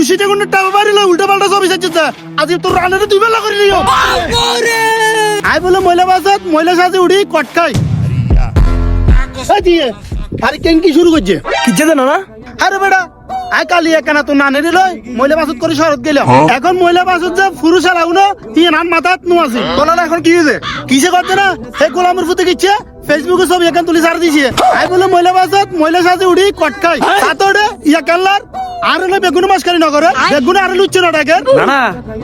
সেটা কোন টাকা বাড়িলে উল্টা পাল্টা ছবি চাচ্ছিস আজ তোর রান্নাটা তুই বেলা করে নিও আই বলে মহিলা বাসাত মহিলা সাথে উড়ি কট খাই দিয়ে আরে কেন কি শুরু করছে কি জানো না আরে বেটা আই কালি একখানা তো না নেড়ে লই মহিলা বাসত করে শরৎ গেলাম এখন মহিলা বাসত যে পুরুষ আর আগুনো তিন হাত মাথাত নো আছে বলো না এখন কি হয়েছে কিসে করতে না হে গোলামের ফুতে গিচ্ছে ফেসবুকে সব এখান তুলি ছাড় দিছে আই বলে মহিলা বাসত মহিলা সাথে উড়ি কট খাই সাতরে ইয়া কাল্লার আর হলে বেগুন মাসকারি না করে বেগুন আর লুচ্ছে না ডাকে না না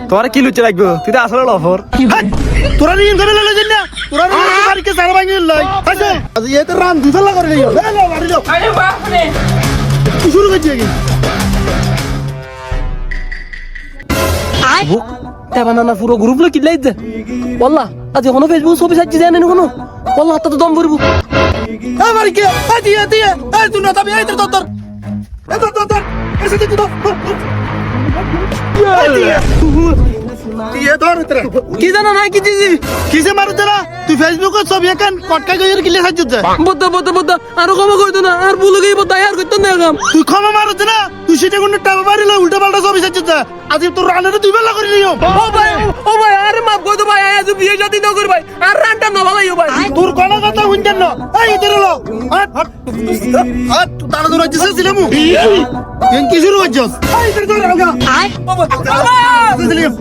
তোমার কি লুচে লাগবে তুই তো আসলে লফর তোরা রিং করে ললে দিন না তোরা বাড়িকে সারা ভাঙি লই আচ্ছা আজ এই তো রান দুফেলা করে নিও লে বাড়ি যাও আরে বাপ রে কি শুরু করছিস কি বুক তেবানা না পুরো গ্রুপ লো কিলাই দে বললা আজ এখনো ফেসবুক ছবি সাজি যায় না কোনো বললা হাতটা তো দম ভরবো এই বাড়িকে এই দিয়ে এই তুই না তবে এই তোর তোর এই তোর এসে তুই তো দিয়ে ধর তোরা কি জানো না কি দিছি কিসে মারু তোরা তুই ফেসবুকে ছবি এখান কটকা গইর কিলে সাজুতে বদ্দা আরো ক্ষমা কইতো না আর ভুলে গই বদ্দা আর কইতো না কাম তুই ক্ষমা মারুতে না তুই সেটা কোন টাকা বাড়িলে উল্টা পাল্টা ছবি সাজুতে আজ তোর রান্নাটা তুই বেলা করে নিও ও ভাই আরে মাফ কইতো ভাই আজ বিয়ে শাদী না কর ভাই আর রানটা না ভালাইও ভাই তোর কোন কথা শুনছেন না এই ইতরে লো হাট তুই তাড়া ধরে যাচ্ছিস ছিলামু কেন কি শুরু হচ্ছস এই ইতরে ধরে রাখা বাবা দিলিম